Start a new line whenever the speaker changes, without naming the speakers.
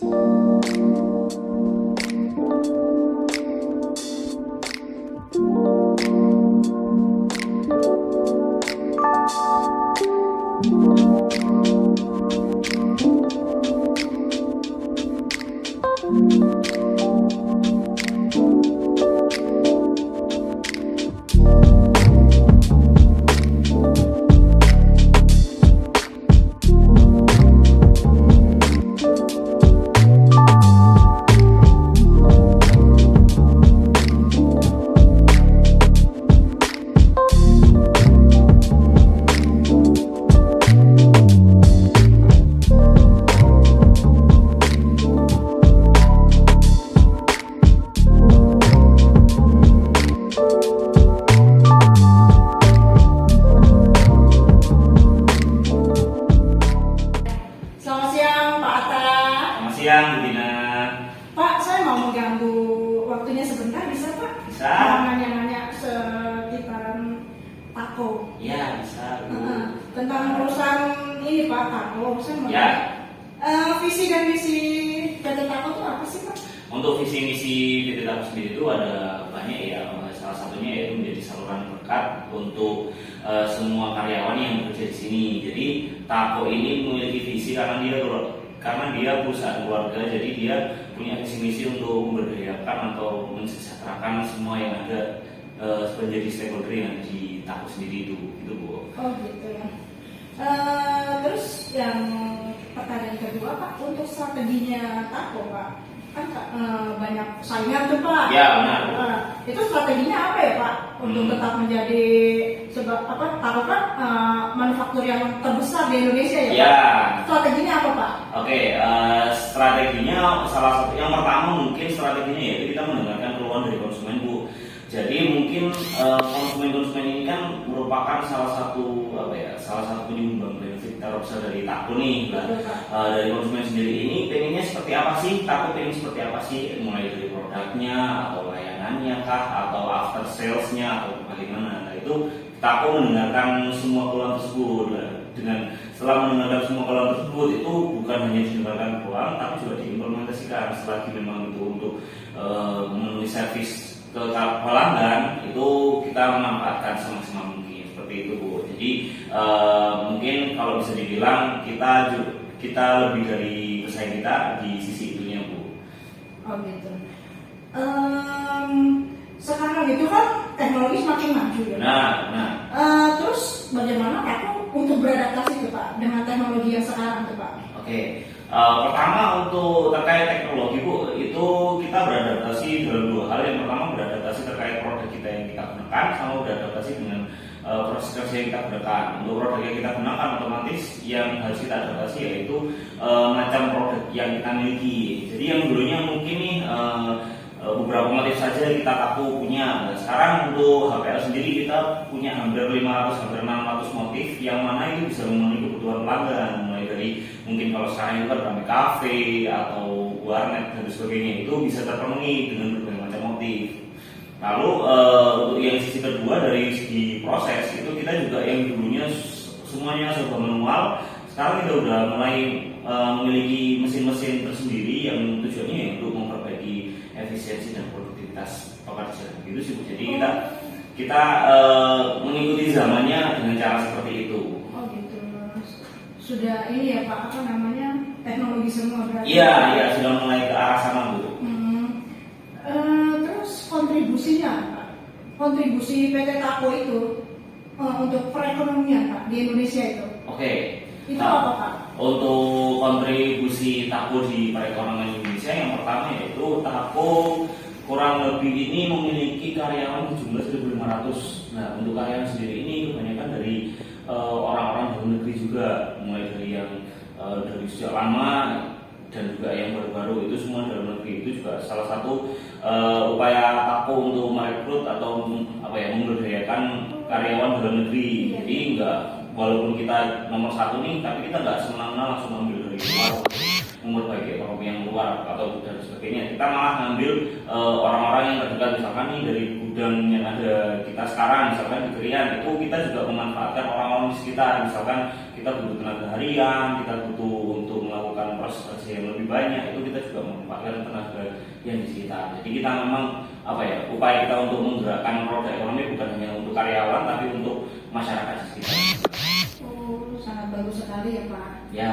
Selamat siang Pak Atta.
Selamat siang, Bu Dina.
Pak, saya mau mengganggu waktunya sebentar, bisa Pak?
Bisa.
Mau nanya-nanya sekitaran Tako.
Ya, bisa, Bu.
Tentang perusahaan ini Pak, Tako. Saya mau
Ya.
visi dan misi PT Tako itu apa sih Pak?
Untuk visi misi PT Tako sendiri itu ada banyak ya. Salah satunya yaitu menjadi saluran berkat untuk semua karyawan yang bekerja di sini. Jadi Tako ini memiliki visi karena dia perusahaan keluarga, jadi dia punya visi misi untuk memberdayakan atau mensejahterakan semua yang ada menjadi stakeholder yang ada di Tako sendiri itu Bu.
Oh gitu ya. Terus yang pertanyaan kedua Pak, untuk strateginya Tako Pak, kan banyak saingan tuh Pak.
Ya, benar.
Itu strateginya apa ya Pak untuk tetap menjadi Tako kan manufaktur yang terbesar di Indonesia ya Pak?
Ya.
Strateginya apa Pak?
Oke, strateginya salah satu yang pertama mungkin strateginya yaitu kita mendengarkan keluhan dari konsumen Bu. Jadi mungkin konsumen ini kan merupakan salah satu penyumbang benefit terbesar dari Tako nih. Dari konsumen sendiri ini pengennya seperti apa sih? Tako pengen seperti apa sih? Mulai dari produknya atau layanannya kah atau after salesnya atau bagaimana? Nah itu Tako mendengarkan semua keluhan tersebut. Dengan setelah mendengarkan semua keluhan tersebut itu bukan hanya didengarkan doang, tapi juga diimplementasikan selagi memang itu untuk memenuhi servis ke pelanggan, itu kita memanfaatkan semaksimal mungkin seperti itu Bu. Jadi mungkin kalau bisa dibilang kita lebih dari pesaing kita di sisi itunya Bu.
Oh gitu. Sekarang itu kan teknologi semakin maju ya.
Nah.
Terus bagaimana Tako untuk beradaptasi tuh Pak dengan teknologi yang sekarang tuh Pak?
Oke. Pertama untuk terkait teknologi Bu, itu kita beradaptasi dalam dua hal. Yang pertama beradaptasi terkait produk kita yang kita gunakan, sama beradaptasi dengan proses kerja yang kita gunakan. Untuk produk yang kita gunakan otomatis yang harus kita adaptasi yaitu macam produk yang kita miliki. Jadi yang dulunya mungkin nih beberapa motif saja kita Tako punya. Nah, sekarang untuk HPL sendiri kita punya hampir 500 hampir 600 motif yang mana itu bisa memenuhi kebutuhan pelanggan, mulai dari mungkin kalau sekarang itu kan kami kafe atau warnet dan sebagainya itu bisa terpenuhi dengan berbagai macam motif. Lalu untuk yang sisi kedua dari segi proses itu kita juga yang dulunya semuanya serba manual, sekarang kita udah mulai memiliki mesin-mesin tersendiri yang tujuannya untuk memperbaiki efisiensi dan produktivitas pekerjaan gitu sih Bu. Jadi kita mengikuti zamannya dengan cara seperti itu.
Oh gitu. Sudah ini ya Pak, teknologi semua berarti?
Iya, sudah mulai ke arah sana Bu.
Terus kontribusinya Pak, kontribusi PT Tako itu untuk perekonomian Pak di Indonesia itu?
Oke.
Itu apa Pak?
Untuk kontribusi Tako di perekonomian Indonesia, yang pertama yaitu Tako kurang lebih ini memiliki karyawan jumlah 1.500. Nah untuk karyawan sendiri ini kebanyakan dari orang-orang dalam negeri juga, mulai dari yang dari sejak lama dan juga yang baru-baru, itu semua dalam negeri. Itu juga salah satu upaya Tako untuk merekrut atau memberdayakan karyawan dalam negeri. Jadi walaupun kita nomor satu nih, tapi kita nggak semena-mena langsung ambil dari luar. memperbaiki ekonomi yang luar atau dan sebagainya. Kita malah ngambil orang-orang yang terdekat, misalkan nih dari gudang yang ada kita sekarang, misalkan di Krian, itu kita juga memanfaatkan orang-orang di sekitar. Misalkan kita butuh tenaga harian, kita butuh untuk melakukan proses kerja yang lebih banyak, itu kita juga memanfaatkan tenaga yang di sekitar. Jadi kita memang upaya kita untuk menggerakkan roda ekonomi bukan hanya untuk karyawan tapi untuk masyarakat di sekitar.
Oh, sangat bagus sekali ya Pak.
Ya.